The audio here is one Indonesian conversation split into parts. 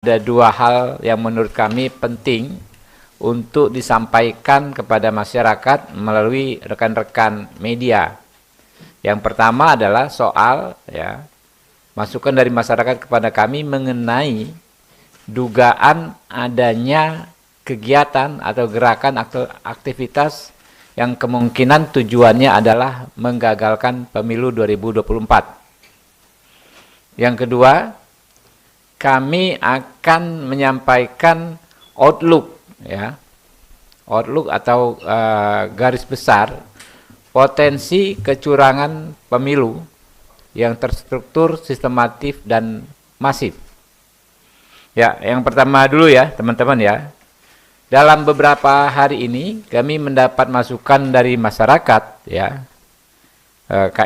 Ada dua hal yang menurut kami penting untuk disampaikan kepada masyarakat melalui rekan-rekan media. Yang pertama adalah soal masukan dari masyarakat kepada kami mengenai dugaan adanya kegiatan atau gerakan atau aktivitas yang kemungkinan tujuannya adalah menggagalkan pemilu 2024. Yang kedua, kami akan menyampaikan outlook atau garis besar potensi kecurangan pemilu yang terstruktur, sistematif dan masif. Ya, yang pertama dulu ya, teman-teman ya. Dalam beberapa hari ini kami mendapat masukan dari masyarakat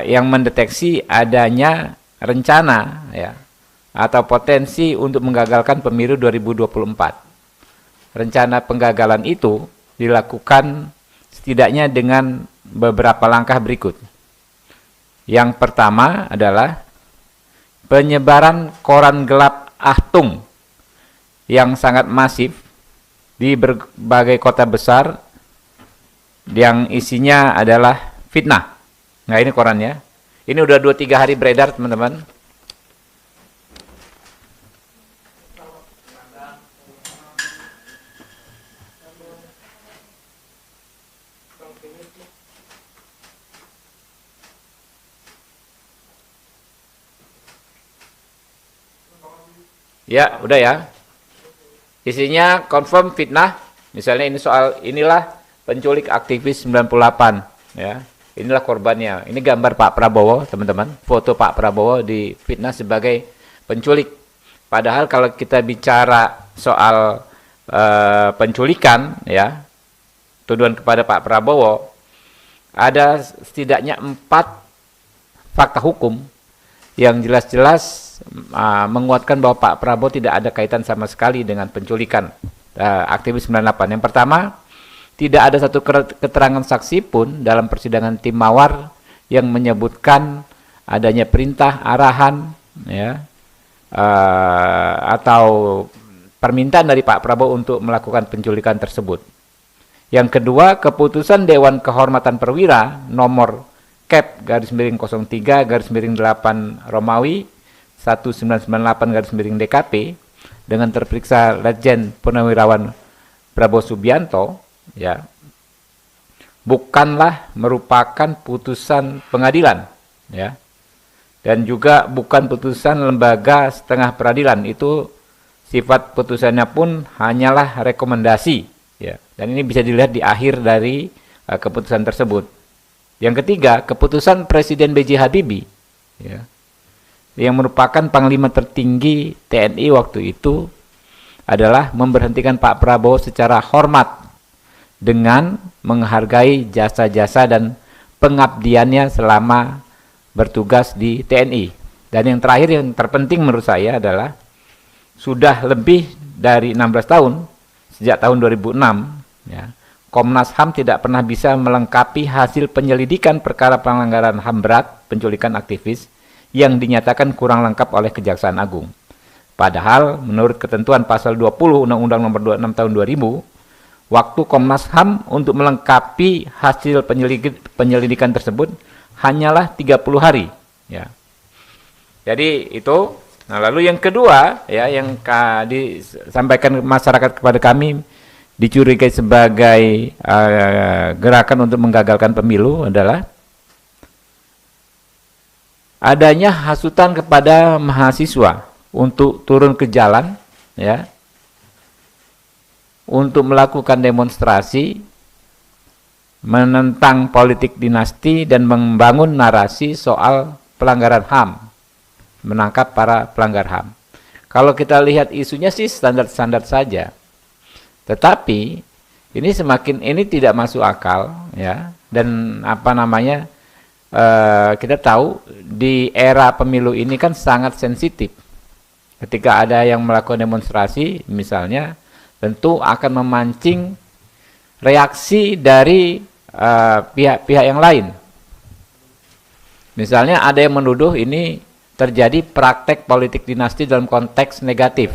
yang mendeteksi adanya rencana atau potensi untuk menggagalkan pemilu 2024. Rencana penggagalan itu dilakukan setidaknya dengan beberapa langkah berikut. Yang pertama adalah penyebaran koran gelap Achtung yang sangat masif di berbagai kota besar yang isinya adalah fitnah. Nah, ini korannya. Ini udah 2-3 hari beredar, teman-teman. Ya, udah ya. Isinya confirm fitnah. Misalnya ini soal inilah penculik aktivis 98 ya. Inilah korbannya. Ini gambar Pak Prabowo, teman-teman. Foto Pak Prabowo di fitnah sebagai penculik. Padahal kalau kita bicara soal penculikan ya, tuduhan kepada Pak Prabowo, ada setidaknya 4 fakta hukum yang jelas-jelas menguatkan bahwa Pak Prabowo tidak ada kaitan sama sekali dengan penculikan aktivis 98. Yang pertama, tidak ada satu keterangan saksi pun dalam persidangan tim Mawar yang menyebutkan adanya perintah, arahan atau permintaan dari Pak Prabowo untuk melakukan penculikan tersebut. Yang kedua, keputusan Dewan Kehormatan Perwira nomor Kep/03/8 Romawi 1998/DKP dengan terperiksa Letjen Purnawirawan Prabowo Subianto bukanlah merupakan putusan pengadilan dan juga bukan putusan lembaga setengah peradilan. Itu sifat putusannya pun hanyalah rekomendasi dan ini bisa dilihat di akhir dari keputusan tersebut. Yang ketiga, keputusan Presiden B.J. Habibie yang merupakan panglima tertinggi TNI waktu itu adalah memberhentikan Pak Prabowo secara hormat dengan menghargai jasa-jasa dan pengabdiannya selama bertugas di TNI. Dan yang terakhir yang terpenting menurut saya adalah sudah lebih dari 16 tahun sejak tahun 2006 Komnas HAM tidak pernah bisa melengkapi hasil penyelidikan perkara pelanggaran HAM berat penculikan aktivis yang dinyatakan kurang lengkap oleh Kejaksaan Agung. Padahal menurut ketentuan pasal 20 Undang-Undang Nomor 26 Tahun 2000, waktu Komnas HAM untuk melengkapi hasil penyelidikan tersebut hanyalah 30 hari. Jadi itu. Nah, lalu yang kedua yang disampaikan masyarakat kepada kami dicurigai sebagai gerakan untuk menggagalkan pemilu adalah adanya hasutan kepada mahasiswa untuk turun ke jalan untuk melakukan demonstrasi menentang politik dinasti dan membangun narasi soal pelanggaran HAM, menangkap para pelanggar HAM. Kalau kita lihat isunya sih standar-standar saja, tetapi ini tidak masuk akal dan kita tahu di era pemilu ini kan sangat sensitif. Ketika ada yang melakukan demonstrasi misalnya, tentu akan memancing reaksi dari pihak-pihak yang lain. Misalnya ada yang menuduh ini terjadi praktek politik dinasti dalam konteks negatif.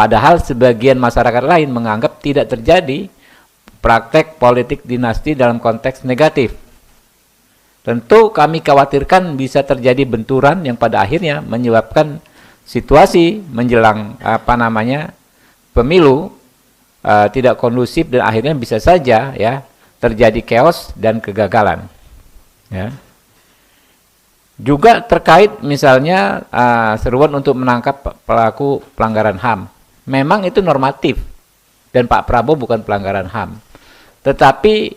Padahal sebagian masyarakat lain menganggap tidak terjadi praktek politik dinasti dalam konteks negatif. Tentu kami khawatirkan bisa terjadi benturan yang pada akhirnya menyebabkan situasi menjelang pemilu tidak kondusif dan akhirnya bisa saja ya terjadi chaos dan kegagalan. Ya. Juga terkait misalnya seruan untuk menangkap pelaku pelanggaran HAM. Memang itu normatif dan Pak Prabowo bukan pelanggaran HAM. Tetapi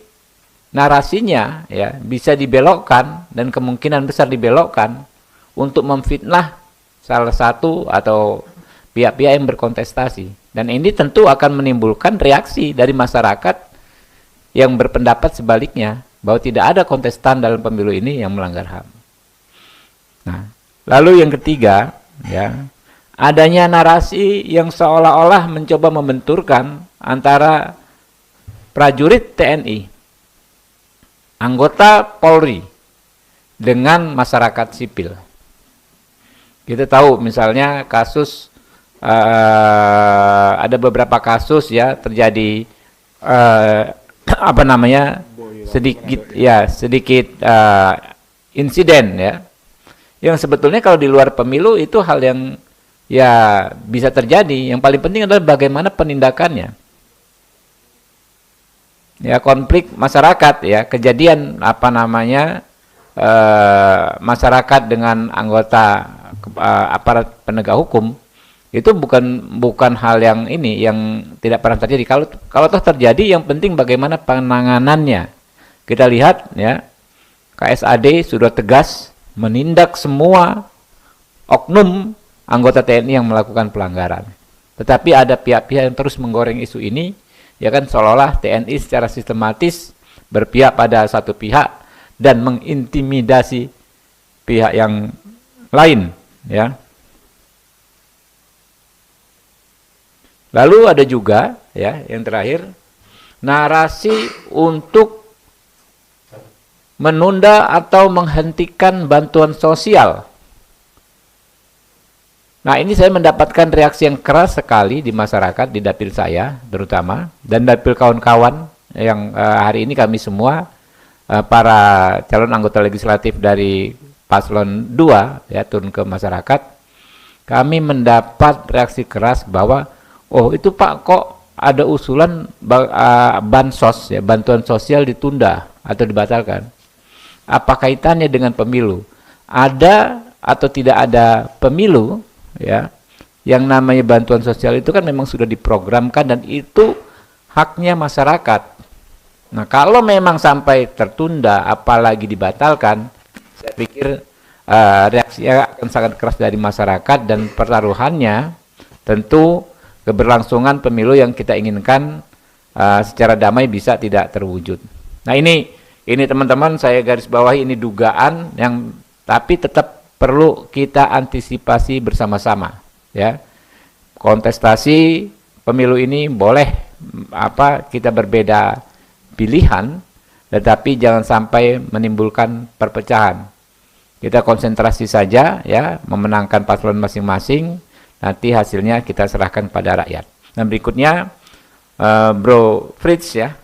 narasinya ya bisa dibelokkan dan kemungkinan besar dibelokkan untuk memfitnah salah satu atau pihak-pihak yang berkontestasi. Dan ini tentu akan menimbulkan reaksi dari masyarakat yang berpendapat sebaliknya bahwa tidak ada kontestan dalam pemilu ini yang melanggar HAM. Nah, lalu yang ketiga, ya, adanya narasi yang seolah-olah mencoba membenturkan antara prajurit TNI, anggota Polri, dengan masyarakat sipil. Kita tahu misalnya kasus, ada beberapa kasus ya terjadi sedikit insiden ya, yang sebetulnya kalau di luar pemilu itu hal yang ya bisa terjadi. Yang paling penting adalah bagaimana penindakannya. Ya, konflik masyarakat ya, kejadian masyarakat dengan anggota aparat penegak hukum itu bukan hal yang tidak pernah terjadi. Kalau toh terjadi, yang penting bagaimana penanganannya. Kita lihat ya, KSAD sudah tegas menindak semua oknum anggota TNI yang melakukan pelanggaran. Tetapi ada pihak-pihak yang terus menggoreng isu ini, ya kan, seolah-olah TNI secara sistematis berpihak pada satu pihak dan mengintimidasi pihak yang lain, ya. Lalu ada juga ya yang terakhir, narasi untuk menunda atau menghentikan bantuan sosial. Nah, ini saya mendapatkan reaksi yang keras sekali di masyarakat, di dapil saya terutama, dan dapil kawan-kawan yang hari ini kami semua para calon anggota legislatif dari paslon 2 ya turun ke masyarakat. Kami mendapat reaksi keras bahwa itu Pak, kok ada usulan bansos ya, bantuan sosial ditunda atau dibatalkan. Apa kaitannya dengan pemilu? Ada atau tidak ada pemilu ya, yang namanya bantuan sosial itu kan memang sudah diprogramkan dan itu haknya masyarakat. Nah, kalau memang sampai tertunda apalagi dibatalkan, saya pikir reaksinya akan sangat keras dari masyarakat dan pertaruhannya tentu keberlangsungan pemilu yang kita inginkan secara damai bisa tidak terwujud. Nah, ini teman-teman, saya garis bawahi, ini dugaan yang tapi tetap perlu kita antisipasi bersama-sama ya. Kontestasi pemilu ini boleh kita berbeda pilihan, tetapi jangan sampai menimbulkan perpecahan. Kita konsentrasi saja ya, memenangkan paslon masing-masing, nanti hasilnya kita serahkan pada rakyat. Nah, berikutnya Bro Fritz ya.